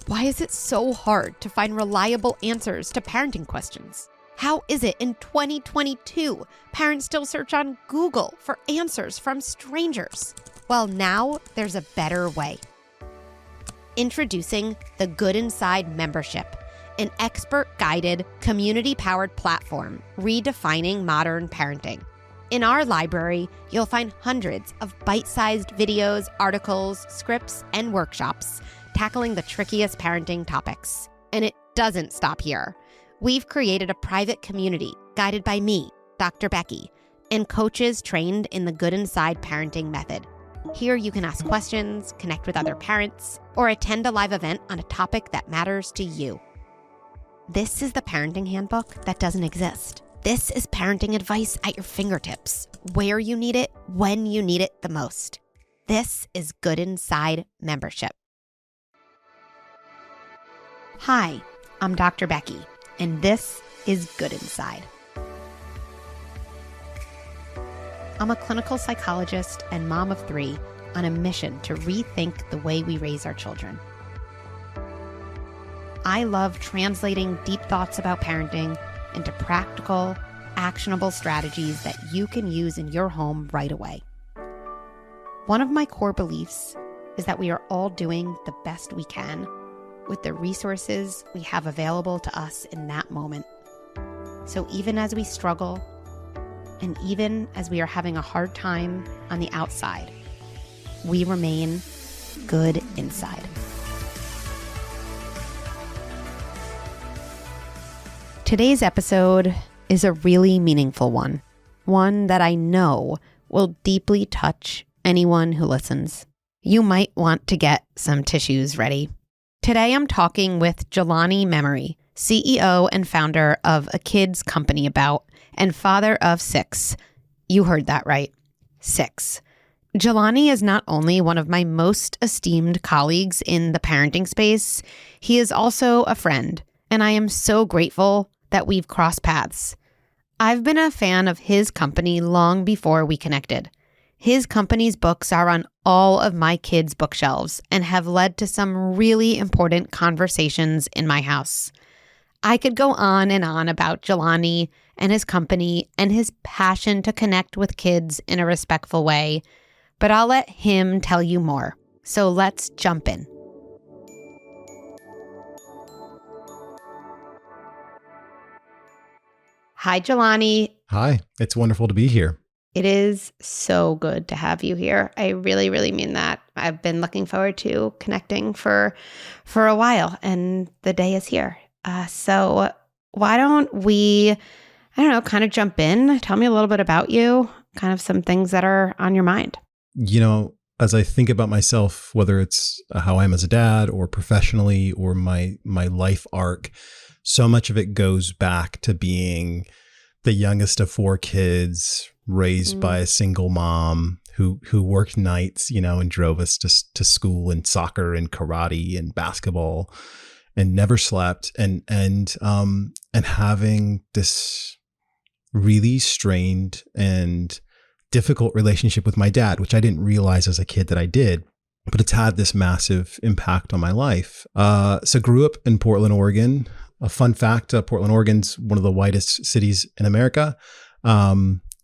Why is it so hard to find reliable answers to parenting questions? How is it in 2022, parents still search on Google for answers from strangers? Well, now there's a better way. Introducing the Good Inside membership, an expert-guided, community-powered platform redefining modern parenting. In our library, you'll find hundreds of bite-sized videos, articles, scripts, and workshops tackling the trickiest parenting topics. And it doesn't stop here. We've created a private community guided by me, Dr. Becky, and coaches trained in the Good Inside parenting method. Here you can ask questions, connect with other parents, or attend a live event on a topic that matters to you. This is the parenting handbook that doesn't exist. This is parenting advice at your fingertips, where you need it, when you need it the most. This is Good Inside membership. Hi, I'm Dr. Becky, and this is Good Inside. I'm a clinical psychologist and mom of 3 on a mission to rethink the way we raise our children. I love translating deep thoughts about parenting into practical, actionable strategies that you can use in your home right away. One of my core beliefs is that we are all doing the best we can with the resources we have available to us in that moment. So even as we struggle, and even as we are having a hard time on the outside, we remain good inside. Today's episode is a really meaningful one that I know will deeply touch anyone who listens. You might want to get some tissues ready. Today I'm talking with Jelani Memory, CEO and founder of A Kids Company About and father of 6. You heard that right, 6. Jelani is not only one of my most esteemed colleagues in the parenting space, he is also a friend, and I am so grateful that we've crossed paths. I've been a fan of his company long before we connected. His company's books are on all of my kids' bookshelves and have led to some really important conversations in my house. I could go on and on about Jelani and his company and his passion to connect with kids in a respectful way, but I'll let him tell you more. So let's jump in. Hi, Jelani. Hi, it's wonderful to be here. It is so good to have you here. I really, really mean that. I've been looking forward to connecting for a while, and the day is here. So why don't we, kind of jump in. Tell me a little bit about you, kind of some things that are on your mind. You know, as I think about myself, whether it's how I am as a dad or professionally or my life arc, so much of it goes back to being the youngest of 4 kids, raised by a single mom who worked nights, and drove us to school and soccer and karate and basketball and never slept and having this really strained and difficult relationship with my dad, which I didn't realize as a kid that I did, but it's had this massive impact on my life. So grew up in Portland, Oregon. A fun fact, Portland, Oregon's one of the whitest cities in America.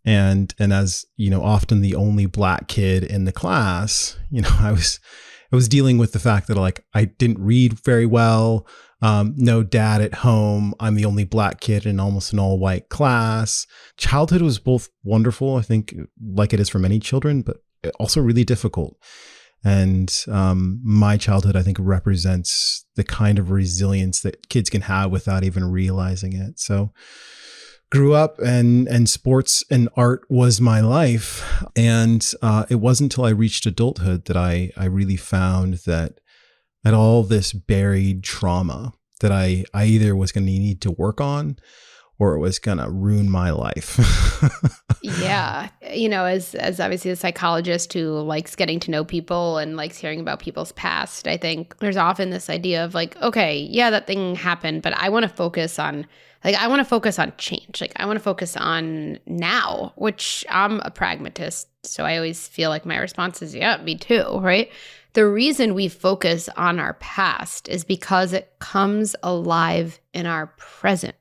And as, often the only Black kid in the class, I was dealing with the fact that I didn't read very well. No dad at home. I'm the only Black kid in almost an all white class. Childhood was both wonderful, I think, like it is for many children, but also really difficult. And my childhood, I think, represents the kind of resilience that kids can have without even realizing it. So grew up and sports and art was my life. And it wasn't until I reached adulthood that I really found that all this buried trauma that I either was going to need to work on or it was going to ruin my life. Yeah. As obviously a psychologist who likes getting to know people and likes hearing about people's past, I think there's often this idea of okay, yeah, that thing happened, but I want to focus on change. I want to focus on now, which I'm a pragmatist. So I always feel like my response is, yeah, me too, right? The reason we focus on our past is because it comes alive in our present.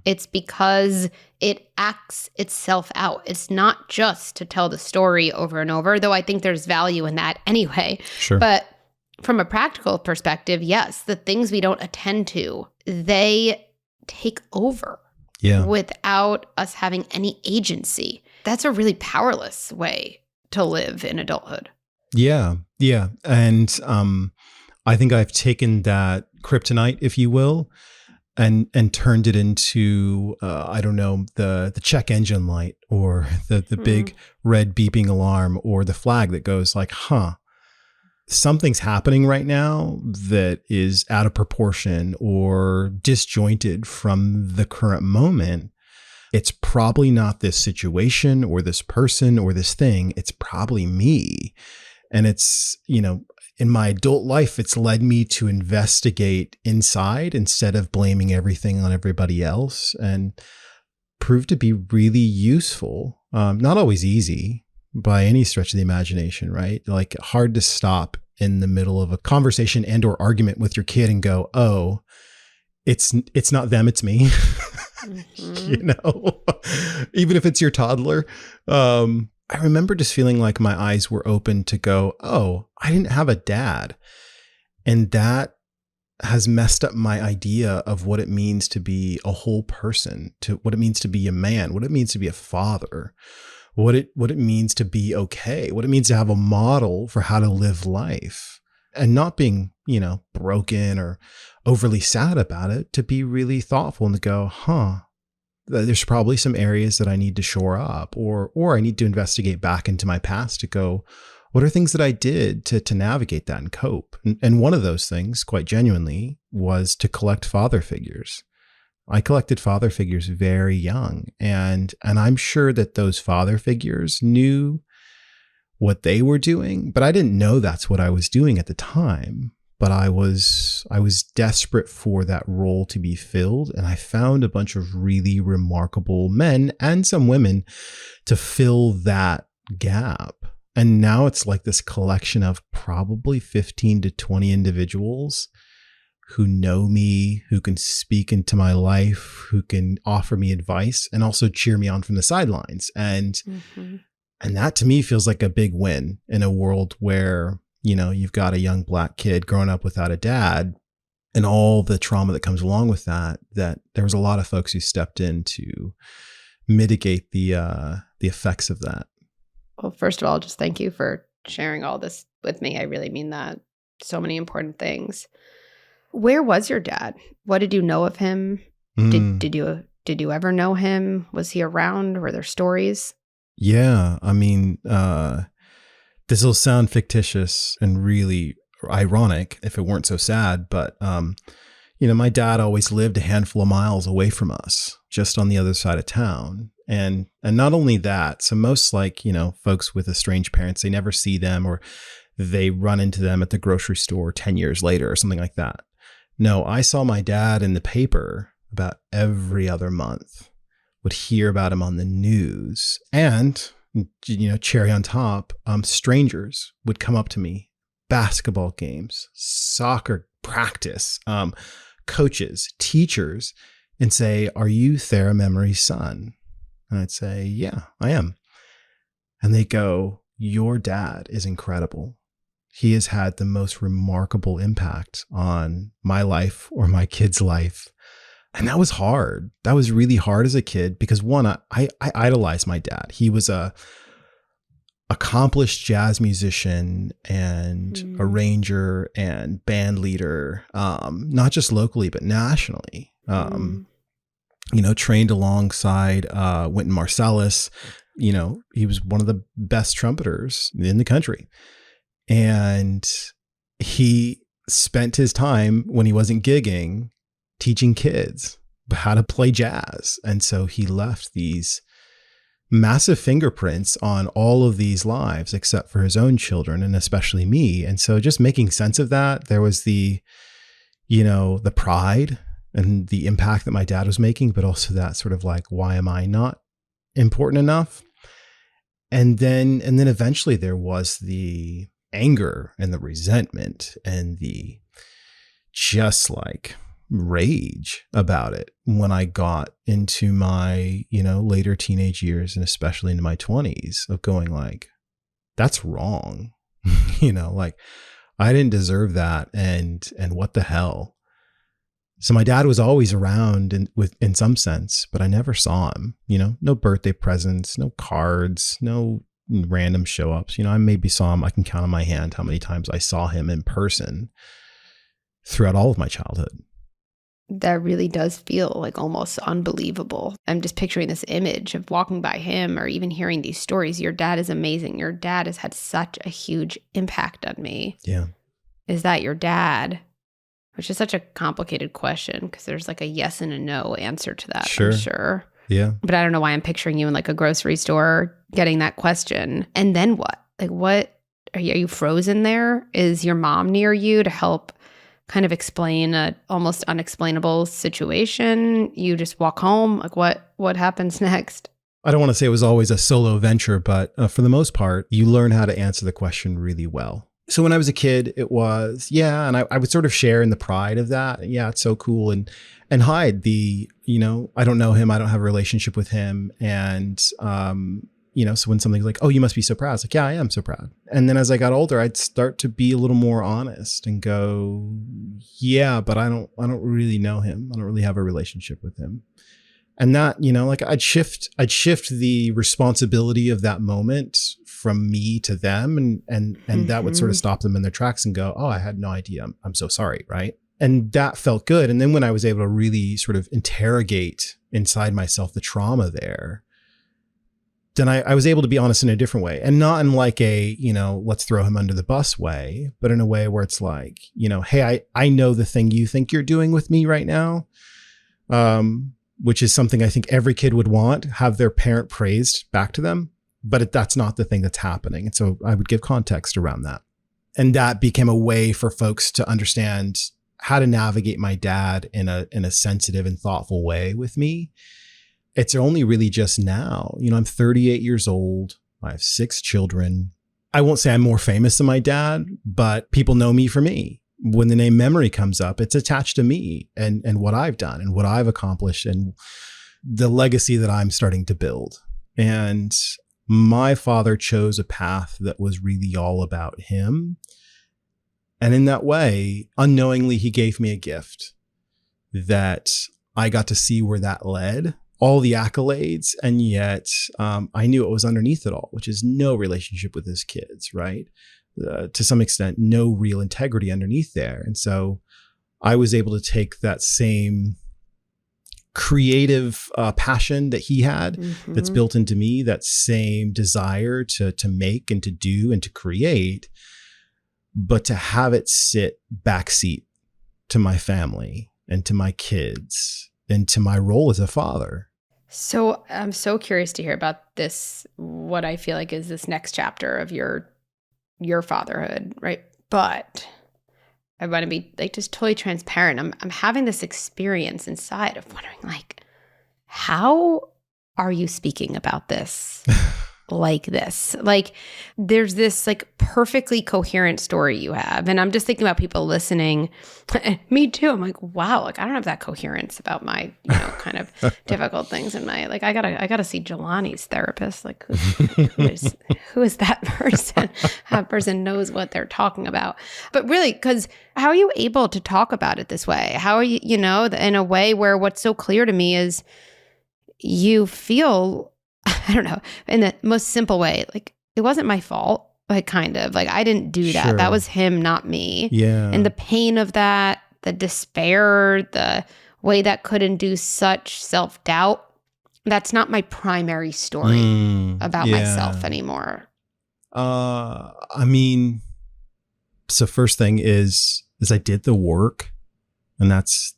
It's because it acts itself out. It's not just to tell the story over and over, though I think there's value in that anyway. Sure. But from a practical perspective, yes, the things we don't attend to, they take over without us having any agency. That's a really powerless way to live in adulthood. Yeah. And I think I've taken that kryptonite, if you will, and turned it into, I don't know, the check engine light or the big red beeping alarm or the flag that goes like, something's happening right now that is out of proportion or disjointed from the current moment. It's probably not this situation or this person or this thing. It's probably me. And it's, in my adult life, it's led me to investigate inside instead of blaming everything on everybody else, and proved to be really useful. Not always easy by any stretch of the imagination, right? Like hard to stop in the middle of a conversation and or argument with your kid and go, oh, it's not them, it's me. Even if it's your toddler. I remember just feeling like my eyes were open to go, oh, I didn't have a dad. And that has messed up my idea of what it means to be a whole person, to what it means to be a man, what it means to be a father, what it means to be okay, what it means to have a model for how to live life, and not being, broken or overly sad about it, to be really thoughtful and to go, there's probably some areas that I need to shore up, or I need to investigate back into my past to go, what are things that I did to navigate that and cope? And one of those things, quite genuinely, was to collect father figures. I collected father figures very young, and I'm sure that those father figures knew what they were doing, but I didn't know that's what I was doing at the time. But I was desperate for that role to be filled, and I found a bunch of really remarkable men and some women to fill that gap. And now it's like this collection of probably 15 to 20 individuals who know me, who can speak into my life, who can offer me advice and also cheer me on from the sidelines. And that to me feels like a big win in a world where, you've got a young Black kid growing up without a dad and all the trauma that comes along with that there was a lot of folks who stepped in to mitigate the effects of that. Well, first of all, just thank you for sharing all this with me. I really mean that. So many important things. Where was your dad? What did you know of him? Did you ever know him? Was he around? Were there stories? Yeah. I mean, this will sound fictitious and really ironic if it weren't so sad, but, my dad always lived a handful of miles away from us, just on the other side of town. And not only that, so most folks with estranged parents, they never see them or they run into them at the grocery store 10 years later or something like that. No, I saw my dad in the paper about every other month, would hear about him on the news, and cherry on top, strangers would come up to me, basketball games, soccer practice, coaches, teachers, and say, "Are you Thera Memory's son?" And I'd say, "Yeah, I am." And they go, "Your dad is incredible. He has had the most remarkable impact on my life or my kid's life." And that was hard. That was really hard as a kid because one, I idolized my dad. He was a accomplished jazz musician and arranger and band leader, not just locally, but nationally. Trained alongside Wynton Marsalis. He was one of the best trumpeters in the country. And he spent his time when he wasn't gigging teaching kids how to play jazz. And so he left these massive fingerprints on all of these lives, except for his own children and especially me. And so just making sense of that, there was the pride and the impact that my dad was making, but also that sort of like, why am I not important enough? And then eventually there was the anger and the resentment and the just like rage about it when I got into my, later teenage years and especially into my 20s of going like, that's wrong. Like I didn't deserve that. And what the hell? So my dad was always around in some sense, but I never saw him, no birthday presents, no cards, no random show ups. I maybe saw him. I can count on my hand how many times I saw him in person throughout all of my childhood. That really does feel like almost unbelievable. I'm just picturing this image of walking by him or even hearing these stories. Your dad is amazing. Your dad has had such a huge impact on me. Yeah. Is that your dad? Which is such a complicated question because there's like a yes and a no answer to that, Sure. I'm sure. Yeah. But I don't know why I'm picturing you in like a grocery store getting that question. And then what? Like what? Are you frozen there? Is your mom near you to help kind of explain a almost unexplainable situation? You just walk home? Like what happens next? I don't want to say it was always a solo venture, but for the most part, you learn how to answer the question really well. So when I was a kid, it was, and I would sort of share in the pride of that. Yeah, it's so cool. And hide the, I don't know him. I don't have a relationship with him. And, so when something's like, oh, you must be so proud. It's like, yeah, I am so proud. And then as I got older, I'd start to be a little more honest and go, yeah, but I don't really know him. I don't really have a relationship with him. And that, like I'd shift the responsibility of that moment from me to them. And that would sort of stop them in their tracks and go, oh, I had no idea. I'm so sorry. Right. And that felt good. And then when I was able to really sort of interrogate inside myself the trauma there, then I was able to be honest in a different way, and not in like a, let's throw him under the bus way, but in a way where it's like, hey, I know the thing you think you're doing with me right now, which is something I think every kid would want, have their parent praised back to them, but that's not the thing that's happening. And so I would give context around that. And that became a way for folks to understand how to navigate my dad in a sensitive and thoughtful way with me. It's only really just now, I'm 38 years old. I have 6 children. I won't say I'm more famous than my dad, but people know me for me. When the name Memory comes up, it's attached to me and what I've done and what I've accomplished and the legacy that I'm starting to build. And my father chose a path that was really all about him. And in that way, unknowingly, he gave me a gift that I got to see where that led. All the accolades, and yet I knew it was underneath it all, which is no relationship with his kids, right? To some extent, no real integrity underneath there. And so I was able to take that same creative passion that he had that's built into me, that same desire to make and to do and to create, but to have it sit backseat to my family and to my kids and to my role as a father. So I'm so curious to hear about this, what I feel like is this next chapter of your fatherhood, right? But I want to be like just totally transparent. I'm having this experience inside of wondering like, how are you speaking about this like this? Like there's this like perfectly coherent story you have. And I'm just thinking about people listening. Me too. I'm like, wow, like I don't have that coherence about my, kind of difficult things in my, like I gotta see Jelani's therapist. Like who is that person? That person knows what they're talking about. But really, because how are you able to talk about it this way? How are you, in a way where what's so clear to me is you feel, I don't know, in the most simple way, like it wasn't my fault, like kind of like I didn't do that. Sure. That was him, not me. Yeah. And the pain of that, the despair, the way that could induce such self-doubt, that's not my primary story about myself anymore. I mean, so first thing is I did the work. And that's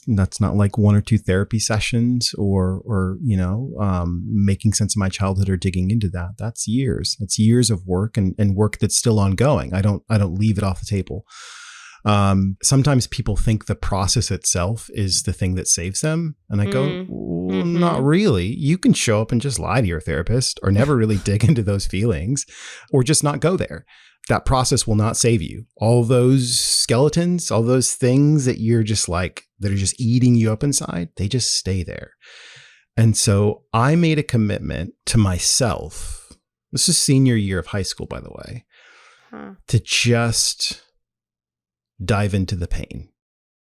not like 1 or 2 therapy sessions or making sense of my childhood or digging into that. That's years. That's years of work and work that's still ongoing. I don't leave it off the table. Sometimes people think the process itself is the thing that saves them. And I go, not really. You can show up and just lie to your therapist or never really dig into those feelings or just not go there. That process will not save you. All those skeletons, all those things that you're just like, that are just eating you up inside, they just stay there. And so I made a commitment to myself. This is senior year of high school, by the way, to just dive into the pain.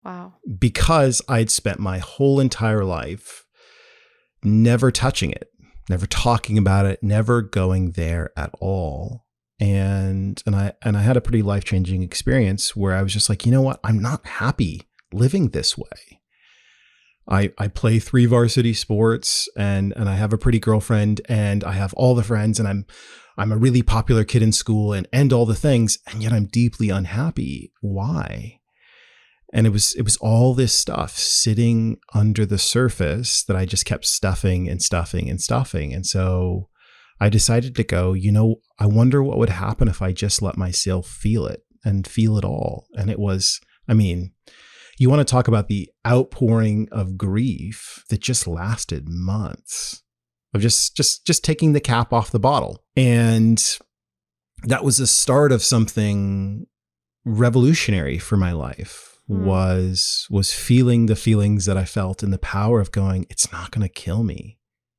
Wow. Because I'd spent my whole entire life never touching it, never talking about it, never going there at all. And I had a pretty life-changing experience where I was just like, you know what? I'm not happy living this way. I play 3 varsity sports and I have a pretty girlfriend and I have all the friends and I'm a really popular kid in school and all the things. And yet I'm deeply unhappy. Why? And it was all this stuff sitting under the surface that I just kept stuffing and stuffing and stuffing. And so I decided to go, I wonder what would happen if I just let myself feel it and feel it all. And it was, you want to talk about the outpouring of grief that just lasted months of just taking the cap off the bottle. And that was the start of something revolutionary for my life, was feeling the feelings that I felt and the power of going, it's not going to kill me.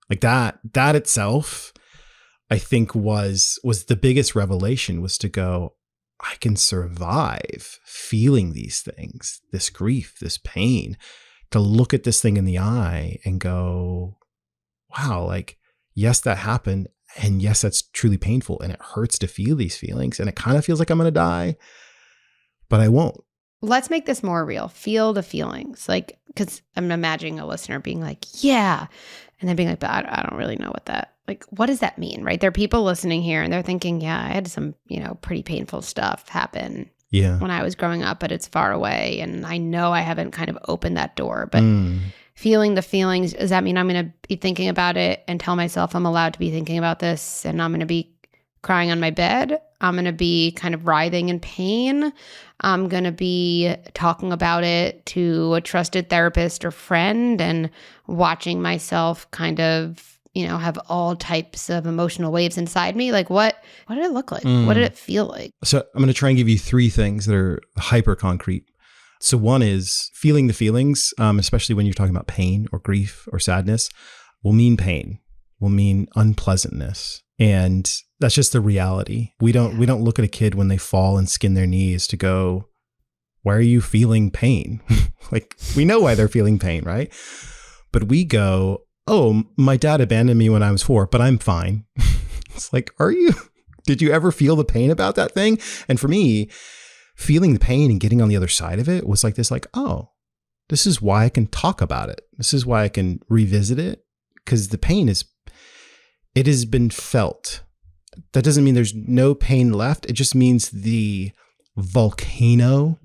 Like that itself, I think was the biggest revelation, was to go, I can survive feeling these things, this grief, this pain, to look at this thing in the eye and go, wow, like, yes, that happened. And yes, that's truly painful. And it hurts to feel these feelings. And it kind of feels like I'm going to die, but I won't. Let's make this more real. Feel the feelings. Like, because I'm imagining a listener being like, yeah. And then being like, but I don't really know what does that mean, right? There are people listening here and they're thinking, yeah, I had some, pretty painful stuff happen when I was growing up, but it's far away. And I know I haven't kind of opened that door, but feeling the feelings, does that mean I'm going to be thinking about it and tell myself I'm allowed to be thinking about this and I'm going to be crying on my bed? I'm going to be kind of writhing in pain. I'm going to be talking about it to a trusted therapist or friend and watching myself kind of, have all types of emotional waves inside me. Like what did it look like? What did it feel like? So I'm going to try and give you 3 things that are hyper concrete. So one is feeling the feelings, especially when you're talking about pain or grief or sadness, will mean pain, will mean unpleasantness. And that's just the reality. We don't look at a kid when they fall and skin their knees to go, why are you feeling pain? Like, we know why they're feeling pain, right? But we go, oh, my dad abandoned me when I was 4, but I'm fine. It's like, are you? Did you ever feel the pain about that thing? And for me, feeling the pain and getting on the other side of it was like this, like, oh, this is why I can talk about it. This is why I can revisit it, because the pain it has been felt. That doesn't mean there's no pain left. It just means the volcano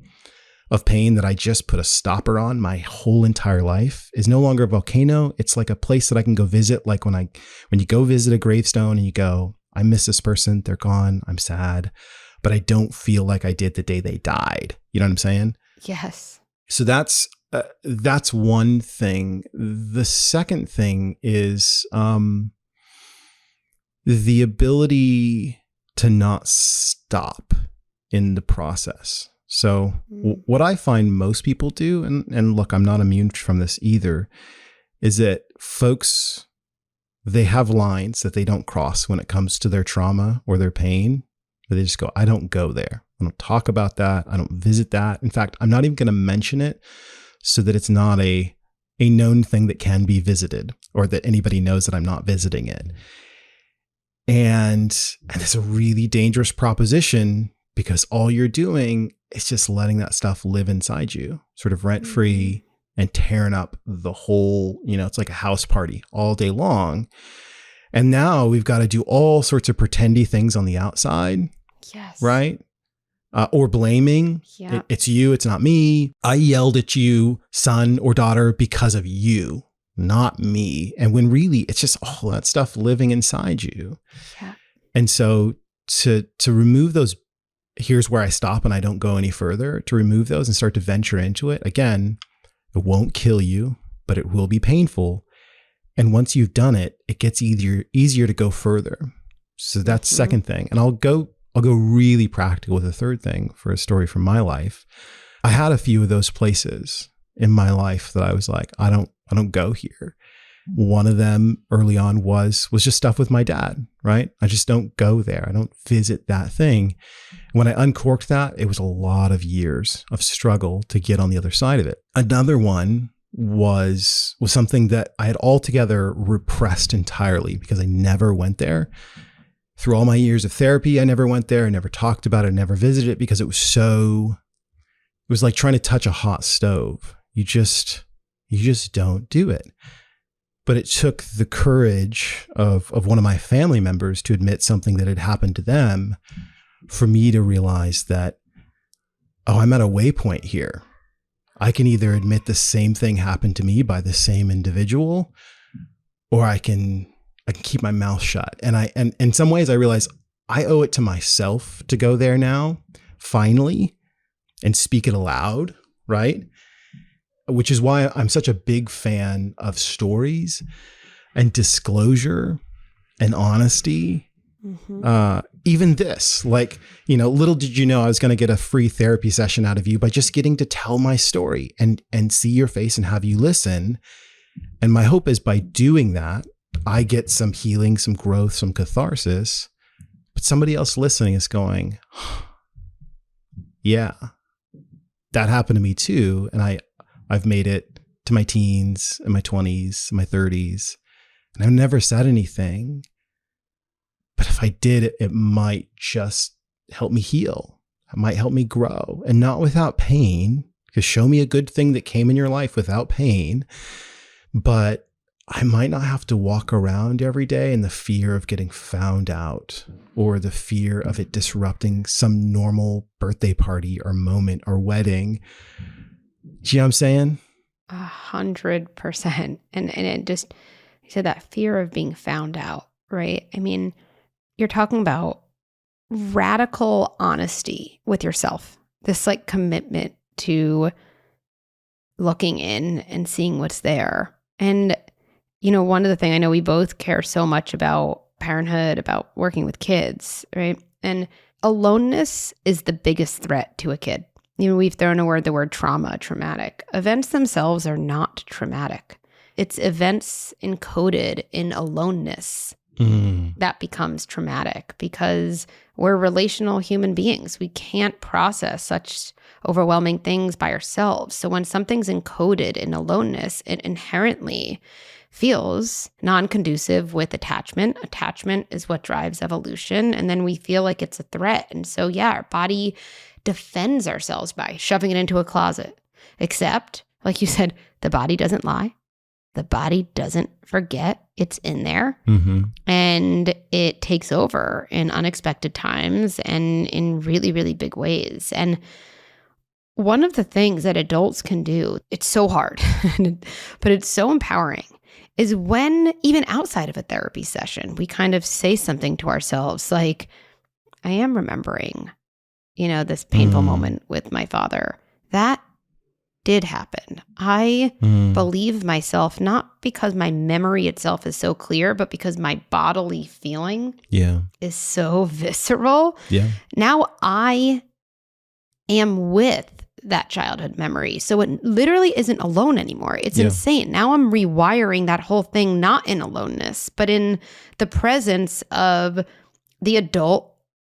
of pain that I just put a stopper on my whole entire life is no longer a volcano. It's like a place that I can go visit. Like when you go visit a gravestone and you go, I miss this person. They're gone. I'm sad, but I don't feel like I did the day they died. You know what I'm saying? Yes. So that's one thing. The second thing is, the ability to not stop in the process. So what I find most people do, and look, I'm not immune from this either, is that folks, they have lines that they don't cross when it comes to their trauma or their pain. They just go, I don't go there. I don't talk about that. I don't visit that. In fact, I'm not even going to mention it so that it's not a known thing that can be visited or that anybody knows that I'm not visiting it. And it's a really dangerous proposition because all you're doing is just letting that stuff live inside you, sort of rent free and tearing up the whole, it's like a house party all day long. And now we've got to do all sorts of pretendy things on the outside. Yes. Right? Or blaming. Yeah. It's you. It's not me. I yelled at you, son or daughter, because of you, not me. And when really it's just all that stuff living inside you. Yeah. And so to remove those, here's where I stop and I don't go any further, to remove those and start to venture into it. Again, it won't kill you, but it will be painful. And once you've done it, it gets easier to go further. So that's second thing. And I'll go really practical with a third thing for a story from my life. I had a few of those places in my life that I was like, I don't go here. One of them early on was just stuff with my dad, right? I just don't go there. I don't visit that thing. When I uncorked that, it was a lot of years of struggle to get on the other side of it. Another one was something that I had altogether repressed entirely because I never went there. Through all my years of therapy, I never went there. I never talked about it, never visited it because it was like trying to touch a hot stove. You just don't do it. But it took the courage of one of my family members to admit something that had happened to them for me to realize that, oh, I'm at a waypoint here. I can either admit the same thing happened to me by the same individual, or I can keep my mouth shut. And in some ways I realize I owe it to myself to go there now, finally, and speak it aloud, right? Which is why I'm such a big fan of stories and disclosure and honesty. Even this, like, little did you know I was going to get a free therapy session out of you by just getting to tell my story and see your face and have you listen. And my hope is by doing that, I get some healing, some growth, some catharsis, but somebody else listening is going, yeah, that happened to me too. And I've made it to my teens and my 20s, my 30s, and I've never said anything. But if I did, it might just help me heal. It might help me grow, and not without pain, because show me a good thing that came in your life without pain. But I might not have to walk around every day in the fear of getting found out or the fear of it disrupting some normal birthday party or moment or wedding. Do you know what I'm saying? 100%. And it just, you said that fear of being found out, right? I mean, you're talking about radical honesty with yourself, this like commitment to looking in and seeing what's there. And, one of the things I know we both care so much about parenthood, about working with kids, right? And aloneness is the biggest threat to a kid. We've thrown the word trauma, traumatic. Events themselves are not traumatic. It's events encoded in aloneness that becomes traumatic because we're relational human beings. We can't process such overwhelming things by ourselves. So when something's encoded in aloneness, it inherently feels non-conducive with attachment. Attachment is what drives evolution. And then we feel like it's a threat. And so, our body defends ourselves by shoving it into a closet. Except, like you said, the body doesn't lie. The body doesn't forget it's in there. And it takes over in unexpected times and in really, really big ways. And one of the things that adults can do, it's so hard, but it's so empowering, is when even outside of a therapy session, we kind of say something to ourselves like, I am remembering, this painful moment with my father. That did happen. I believe myself, not because my memory itself is so clear, but because my bodily feeling is so visceral. Now I am with that childhood memory. So it literally isn't alone anymore. It's insane. Now I'm rewiring that whole thing, not in aloneness, but in the presence of the adult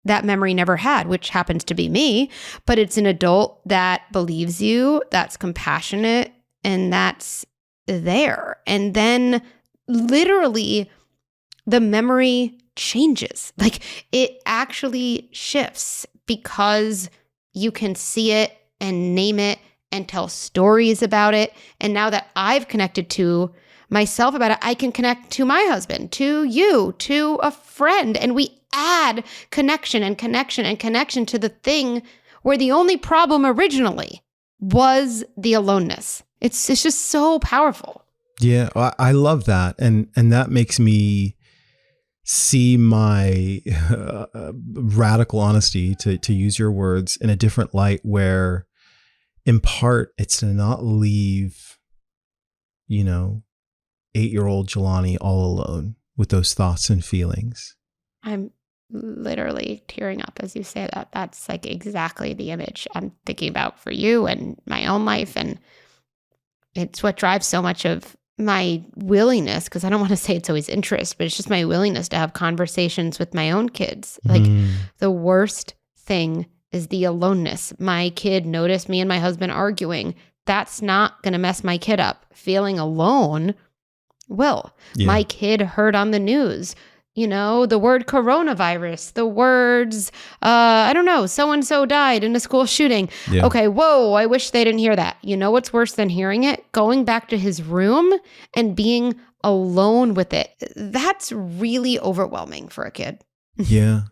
that memory never had, which happens to be me, but it's an adult that believes you, that's compassionate, and that's there. And then literally the memory changes. Like it actually shifts because you can see it and name it and tell stories about it. And now that I've connected to myself about it, I can connect to my husband, to you, to a friend, and we add connection and connection and connection to the thing where the only problem originally was the aloneness. It's just so powerful. Yeah, I love that. And that makes me see my radical honesty, to use your words, in a different light, where in part it's to not leave, 8-year-old Jelani all alone with those thoughts and feelings? I'm literally tearing up as you say that. That's like exactly the image I'm thinking about for you and my own life. And it's what drives so much of my willingness, because I don't want to say it's always interest, but it's just my willingness to have conversations with my own kids. Like the worst thing is the aloneness. My kid noticed me and my husband arguing. That's not going to mess my kid up. Feeling alone will. Yeah. My kid heard on the news, the word coronavirus, the words, I don't know, so-and-so died in a school shooting. Yeah. Okay, whoa, I wish they didn't hear that. You know what's worse than hearing it? Going back to his room and being alone with it. That's really overwhelming for a kid. Yeah.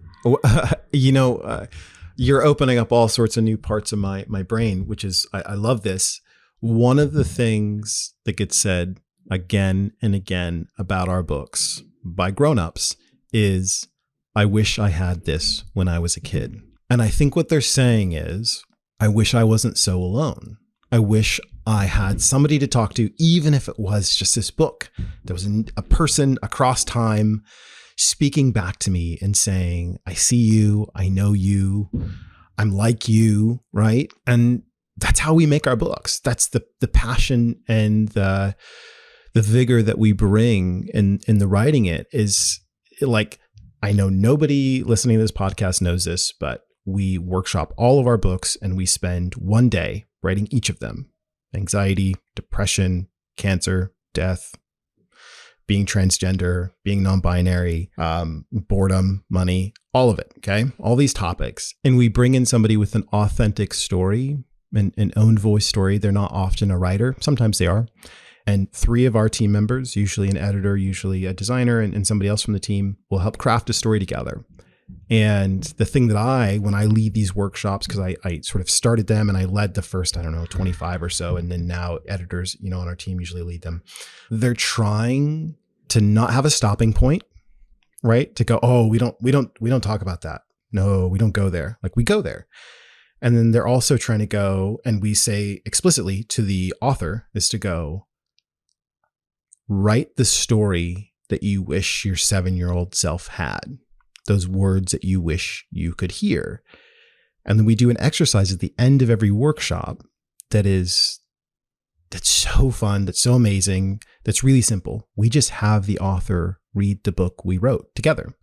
You're opening up all sorts of new parts of my brain, which is, I love this. One of the things that gets said again and again about our books by grownups is, I wish I had this when I was a kid. And I think what they're saying is, I wish I wasn't so alone. I wish I had somebody to talk to, even if it was just this book. There was a person across time speaking back to me and saying, I see you, I know you, I'm like you, right? And that's how we make our books. That's the passion and the vigor that we bring in the writing it is like, I know nobody listening to this podcast knows this, but we workshop all of our books and we spend one day writing each of them. Anxiety, depression, cancer, death, being transgender, being non-binary, boredom, money, all of it. Okay. All these topics. And we bring in somebody with an authentic story, an own voice story. They're not often a writer. Sometimes they are. And 3 of our team members, usually an editor, usually a designer, and somebody else from the team will help craft a story together. And the thing that when I lead these workshops, because I sort of started them and I led the first, 25 or so. And then now editors, on our team usually lead them. They're trying to not have a stopping point, right? To go, oh, we don't talk about that. No, we don't go there. Like, we go there. And then they're also trying to go, and we say explicitly to the author is to go, write the story that you wish your 7-year-old self had, those words that you wish you could hear. And then we do an exercise at the end of every workshop that's so fun, that's so amazing, that's really simple. We just have the author read the book we wrote together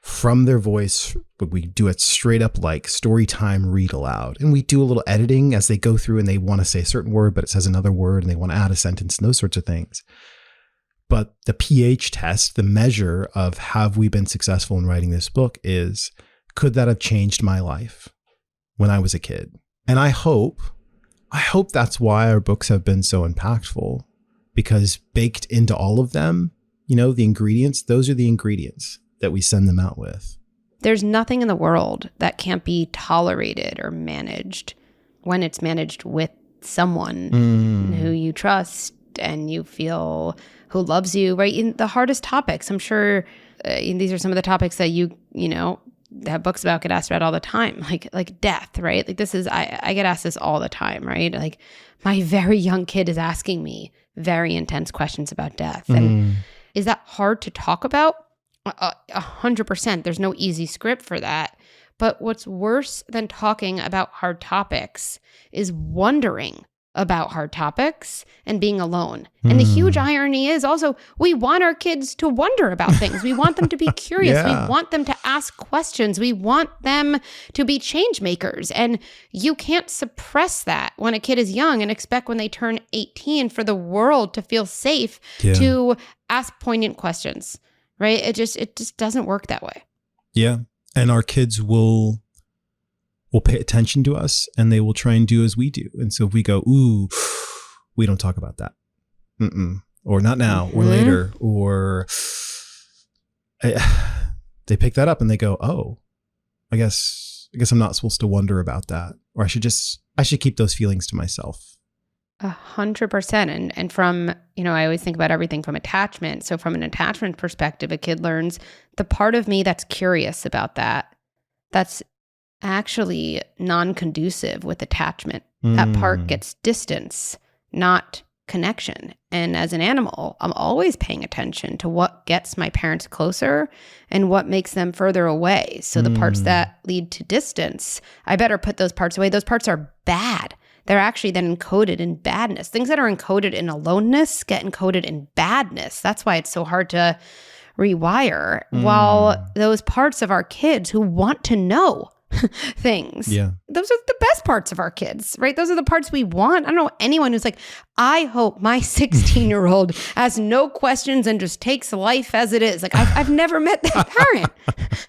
from their voice. But we do it straight up like story time, read aloud. And we do a little editing as they go through and they want to say a certain word, but it says another word and they want to add a sentence and those sorts of things. But the pH test, the measure of have we been successful in writing this book is, could that have changed my life when I was a kid? And I hope that's why our books have been so impactful, because baked into all of them, the ingredients, those are the ingredients that we send them out with. There's nothing in the world that can't be tolerated or managed when it's managed with someone who you trust and you feel who loves you, right? In the hardest topics, I'm sure these are some of the topics that you have books about, get asked about all the time, like death, right? Like this is, I get asked this all the time, right? Like my very young kid is asking me very intense questions about death. And is that hard to talk about? 100%. There's no easy script for that. But what's worse than talking about hard topics is wondering about hard topics and being alone. And the huge irony is also, we want our kids to wonder about things. We want them to be curious. Yeah. We want them to ask questions. We want them to be change makers. And you can't suppress that when a kid is young and expect when they turn 18 for the world to feel safe to ask poignant questions, right? It just doesn't work that way. Yeah. And our kids will pay attention to us and they will try and do as we do. And so if we go, ooh, we don't talk about that. Or not now, or later, or they pick that up and they go, oh, I guess I'm not supposed to wonder about that. Or I should keep those feelings to myself. 100%. And from, I always think about everything from attachment. So from an attachment perspective, a kid learns the part of me that's curious about that's actually non-conducive with attachment. That part gets distance, not connection. And as an animal, I'm always paying attention to what gets my parents closer and what makes them further away. So the parts that lead to distance, I better put those parts away. Those parts are bad. They're actually then encoded in badness. Things that are encoded in aloneness get encoded in badness. That's why it's so hard to rewire. While those parts of our kids who want to know things, those are the best parts of our kids, right? Those are the parts we want. I don't know anyone who's like, I hope my 16-year-old has no questions and just takes life as it is. Like, I've never met that parent,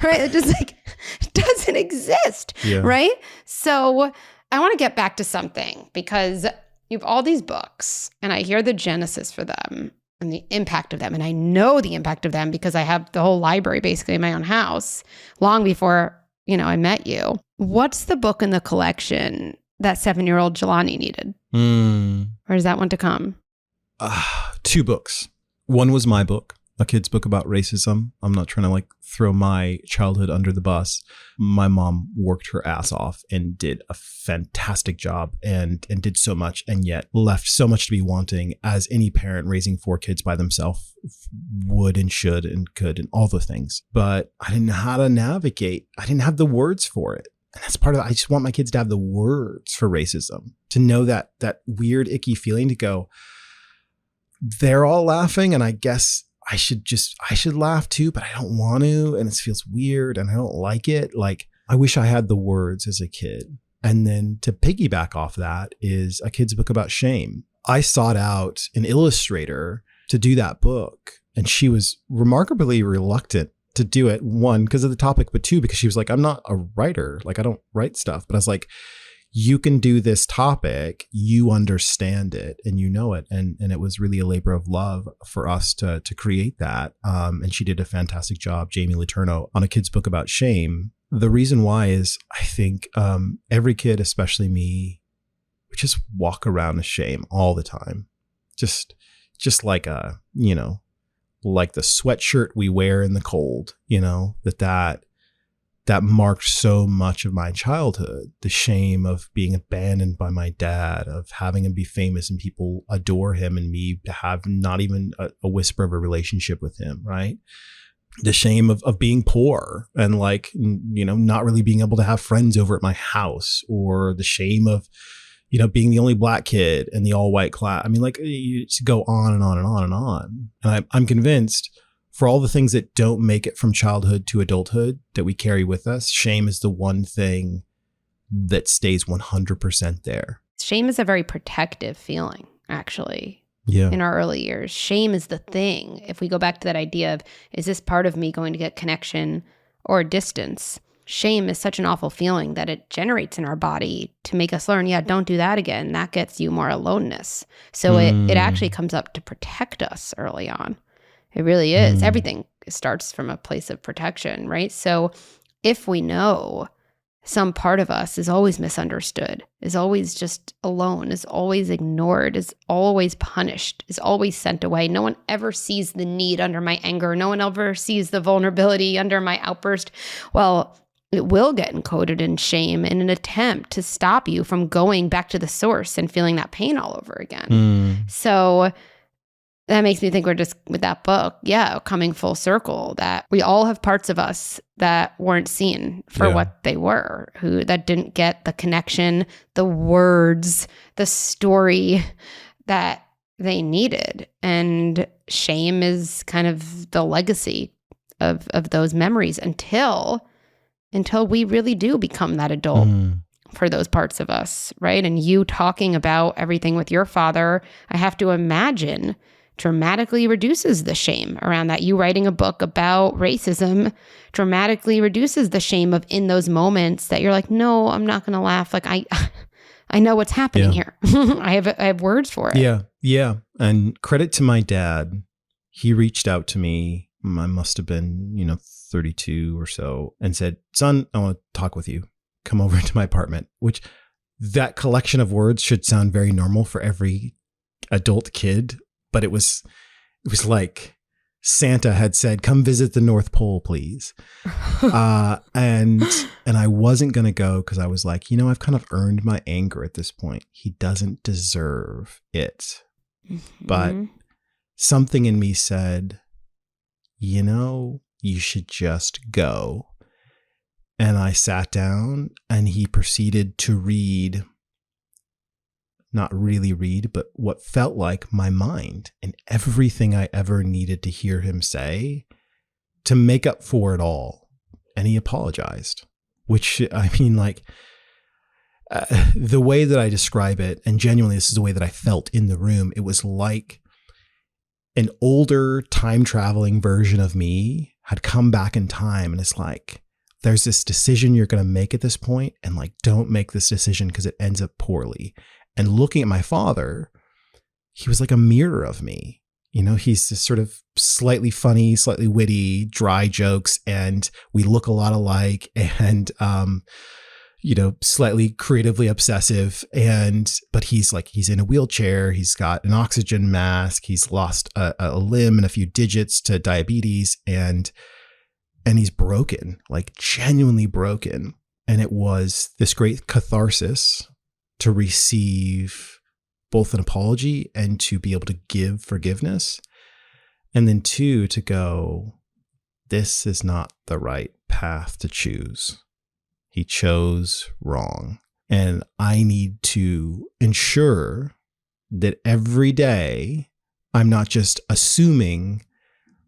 right? It just like doesn't exist, right? So I want to get back to something, because you have all these books and I hear the genesis for them and the impact of them. And I know the impact of them because I have the whole library basically in my own house long before, I met you. What's the book in the collection that 7-year-old Jelani needed? Or is that one to come? 2 books. One was my book, a kid's book about racism. I'm not trying to throw my childhood under the bus. My mom worked her ass off and did a fantastic job and did so much, and yet left so much to be wanting, as any parent raising 4 kids by themselves would and should and could, and all the things. But I didn't know how to navigate. I didn't have the words for it. And that's part of it. I just want my kids to have the words for racism, to know that weird, icky feeling to go, they're all laughing, and I guess I should laugh too, but I don't want to. And it feels weird and I don't like it. I wish I had the words as a kid. And then to piggyback off that is a kid's book about shame. I sought out an illustrator to do that book, and she was remarkably reluctant to do it. 1, because of the topic, but 2, because she was like, I'm not a writer. I don't write stuff. But I was like, you can do this topic, you understand it and you know it. And it was really a labor of love for us to create that. And she did a fantastic job, Jamie Letourneau, on a kid's book about shame. The reason why is I think every kid, especially me, we just walk around with shame all the time. Just like like the sweatshirt we wear in the cold, that marked so much of my childhood. The shame of being abandoned by my dad, of having him be famous and people adore him, and me to have not even a whisper of a relationship with him, right? The shame of being poor and not really being able to have friends over at my house, or the shame of, being the only black kid in the all white class. I mean, you just go on and on and on and on. And I'm convinced, for all the things that don't make it from childhood to adulthood that we carry with us, shame is the one thing that stays 100% there. Shame is a very protective feeling, actually. Yeah. In our early years, shame is the thing. If we go back to that idea of, is this part of me going to get connection or distance? Shame is such an awful feeling that it generates in our body to make us learn, don't do that again. That gets you more aloneness. So it actually comes up to protect us early on. It really is. Everything starts from a place of protection, right? So if we know some part of us is always misunderstood, is always just alone, is always ignored, is always punished, is always sent away. No one ever sees the need under my anger. No one ever sees the vulnerability under my outburst. Well, it will get encoded in shame in an attempt to stop you from going back to the source and feeling that pain all over again. So that makes me think we're just, with that book, coming full circle, that we all have parts of us that weren't seen for what they were, that didn't get the connection, the words, the story that they needed. And shame is kind of the legacy of those memories until we really do become that adult for those parts of us, right? And you talking about everything with your father, I have to imagine, dramatically reduces the shame around that. You writing a book about racism dramatically reduces the shame of, in those moments that you're like, no, I'm not going to laugh. I know what's happening here. I have words for it. Yeah. And credit to my dad. He reached out to me. I must have been, 32 or so, and said, son, I want to talk with you. Come over to my apartment, which that collection of words should sound very normal for every adult kid. But it was like Santa had said, come visit the North Pole, please. And I wasn't going to go because I was like, I've kind of earned my anger at this point. He doesn't deserve it. But something in me said, you should just go. And I sat down and he proceeded to read, not really read, but what felt like my mind and everything I ever needed to hear him say to make up for it all. And he apologized, which, I mean, like, the way that I describe it, and genuinely this is the way that I felt in the room, it was like an older time traveling version of me had come back in time. And it's like, there's this decision you're going to make at this point, and like, don't make this decision because it ends up poorly. And looking at my father, he was like a mirror of me. He's this sort of slightly funny, slightly witty, dry jokes, and we look a lot alike, and slightly creatively obsessive. But he's in a wheelchair. He's got an oxygen mask. He's lost a limb and a few digits to diabetes, and he's broken, like genuinely broken. And it was this great catharsis to receive both an apology and to be able to give forgiveness. And then two, to go, this is not the right path to choose. He chose wrong. And I need to ensure that every day I'm not just assuming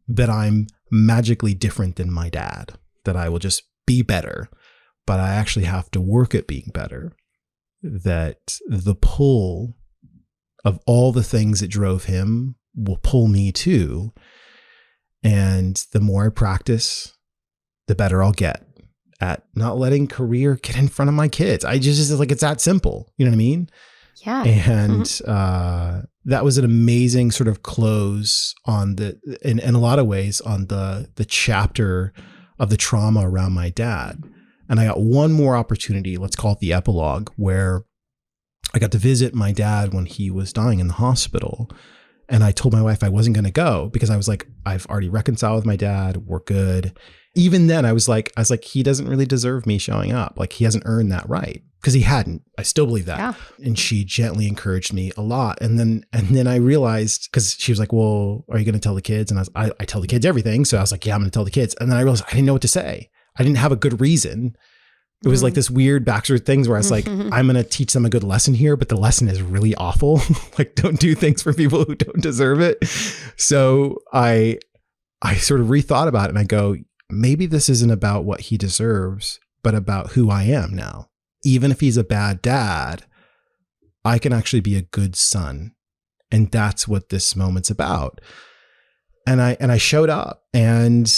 that I'm magically different than my dad, that I will just be better, but I actually have to work at being better. That the pull of all the things that drove him will pull me too. And the more I practice, the better I'll get at not letting career get in front of my kids. It's like, it's that simple. You know what I mean? Yeah. And that was an amazing sort of close on in a lot of ways, on the chapter of the trauma around my dad. And I got one more opportunity, let's call it the epilogue, where I got to visit my dad when he was dying in the hospital. And I told my wife I wasn't going to go because I was like, I've already reconciled with my dad. We're good. Even then I was like, he doesn't really deserve me showing up. Like, he hasn't earned that right, because he hadn't. I still believe that. Yeah. And she gently encouraged me a lot. And then I realized, because she was like, well, are you going to tell the kids? And I tell the kids everything. So I was like, yeah, I'm going to tell the kids. And then I realized I didn't know what to say. I didn't have a good reason. It was like this weird backstreet things where I was like, I'm going to teach them a good lesson here, but the lesson is really awful. Like, don't do things for people who don't deserve it. So I sort of rethought about it, and I go, maybe this isn't about what he deserves, but about who I am now. Even if he's a bad dad, I can actually be a good son. And that's what this moment's about. And I showed up, and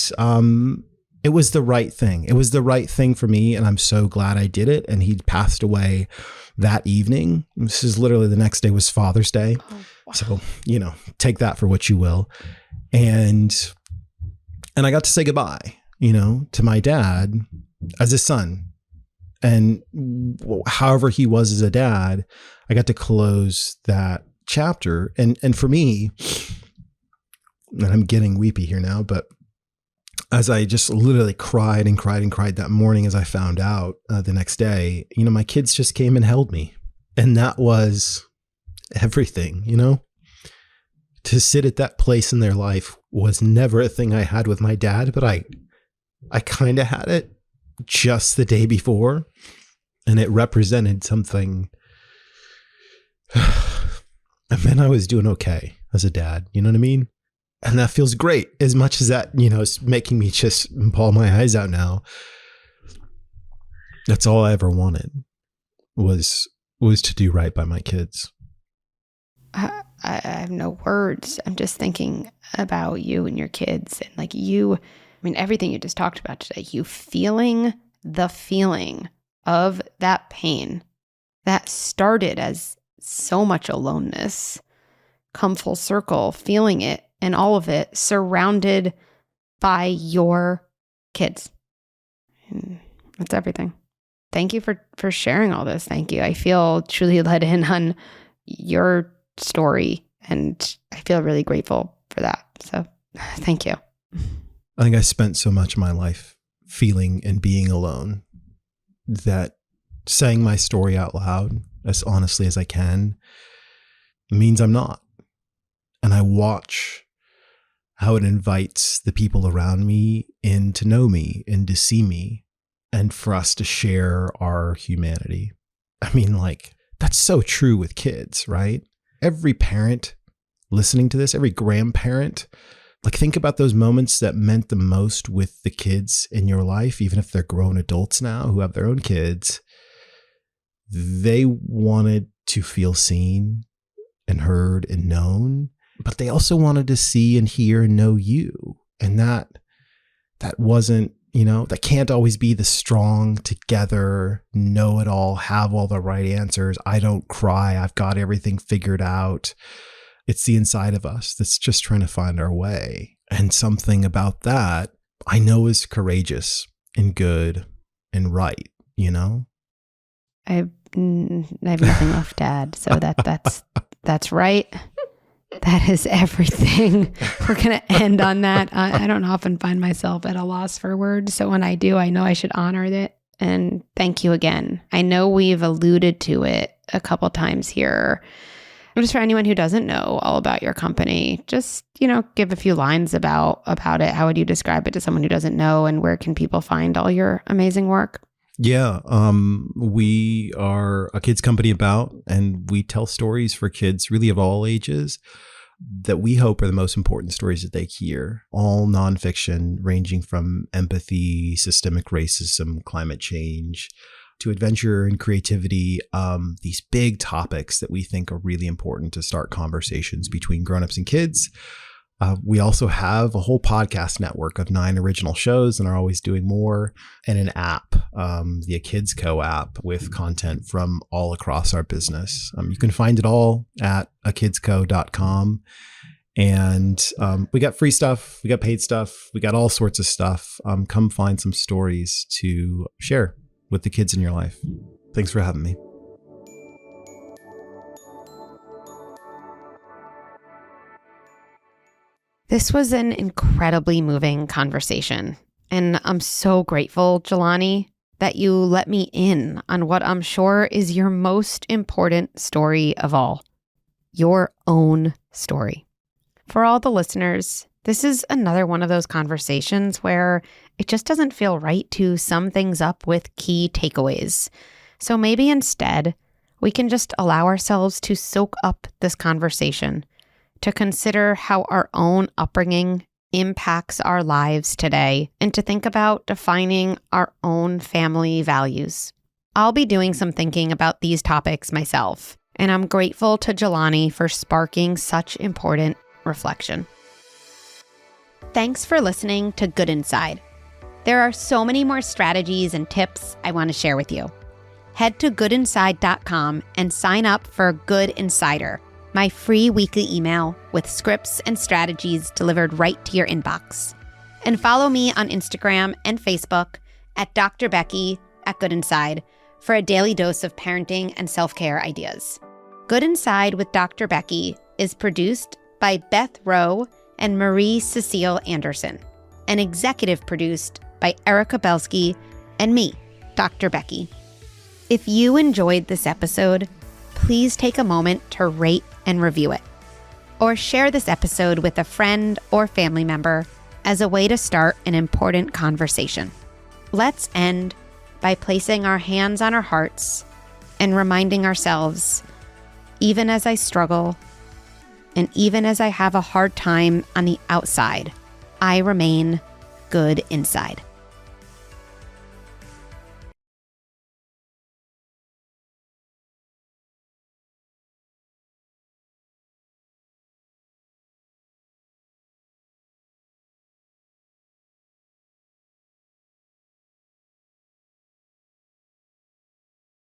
it was the right thing. It was the right thing for me. And I'm so glad I did it. And he'd passed away that evening. This is literally, the next day was Father's Day. Oh, wow. So, take that for what you will. And I got to say goodbye, to my dad as a son. And however he was as a dad, I got to close that chapter. And for me, and I'm getting weepy here now, but as I just literally cried and cried and cried that morning, as I found out the next day, my kids just came and held me. And that was everything, to sit at that place in their life was never a thing I had with my dad, but I kind of had it just the day before, and it represented something. And then I was doing okay as a dad, you know what I mean? And that feels great, as much as that, is making me just bawl my eyes out now. That's all I ever wanted was to do right by my kids. I have no words. I'm just thinking about you and your kids, and everything you just talked about today, you feeling the feeling of that pain that started as so much aloneness, come full circle, feeling it, and all of it surrounded by your kids. And that's everything. Thank you for sharing all this. Thank you. I feel truly let in on your story, and I feel really grateful for that. So thank you. I think I spent so much of my life feeling and being alone that saying my story out loud as honestly as I can means I'm not. I watch how it invites the people around me in to know me and to see me and for us to share our humanity. I mean, like, that's so true with kids, right? Every parent listening to this, every grandparent, like, think about those moments that meant the most with the kids in your life, even if they're grown adults now who have their own kids. They wanted to feel seen and heard and known, but they also wanted to see and hear and know you. And that wasn't, that can't always be the strong together, know it all, have all the right answers. I don't cry. I've got everything figured out. It's the inside of us that's just trying to find our way. And something about that I know is courageous and good and right, I have nothing left to add. So that's right. That is everything. We're going to end on that. I don't often find myself at a loss for words. So when I do, I know I should honor it. And thank you again. I know we've alluded to it a couple times here. Just for anyone who doesn't know all about your company, just, give a few lines about it. How would you describe it to someone who doesn't know, and where can people find all your amazing work? Yeah, we are a kids company and we tell stories for kids really of all ages that we hope are the most important stories that they hear. All nonfiction, ranging from empathy, systemic racism, climate change, to adventure and creativity, these big topics that we think are really important to start conversations between grownups and kids. We also have a whole podcast network of 9 original shows and are always doing more, and an app, the A Kids Co app, with content from all across our business. You can find it all at akidsco.com. And we got free stuff, we got paid stuff, we got all sorts of stuff. Come find some stories to share with the kids in your life. Thanks for having me. This was an incredibly moving conversation, and I'm so grateful, Jelani, that you let me in on what I'm sure is your most important story of all, your own story. For all the listeners, this is another one of those conversations where it just doesn't feel right to sum things up with key takeaways. So maybe instead, we can just allow ourselves to soak up this conversation, to consider how our own upbringing impacts our lives today, and to think about defining our own family values. I'll be doing some thinking about these topics myself, and I'm grateful to Jelani for sparking such important reflection. Thanks for listening to Good Inside. There are so many more strategies and tips I want to share with you. Head to goodinside.com and sign up for Good Insider, my free weekly email with scripts and strategies delivered right to your inbox. And follow me on Instagram and Facebook at Dr. Becky at Good Inside for a daily dose of parenting and self-care ideas. Good Inside with Dr. Becky is produced by Beth Rowe and Marie Cecile Anderson, and executive produced by Erica Belsky and me, Dr. Becky. If you enjoyed this episode, please take a moment to rate and review it, or share this episode with a friend or family member as a way to start an important conversation. Let's end by placing our hands on our hearts and reminding ourselves, even as I struggle, and even as I have a hard time on the outside, I remain good inside.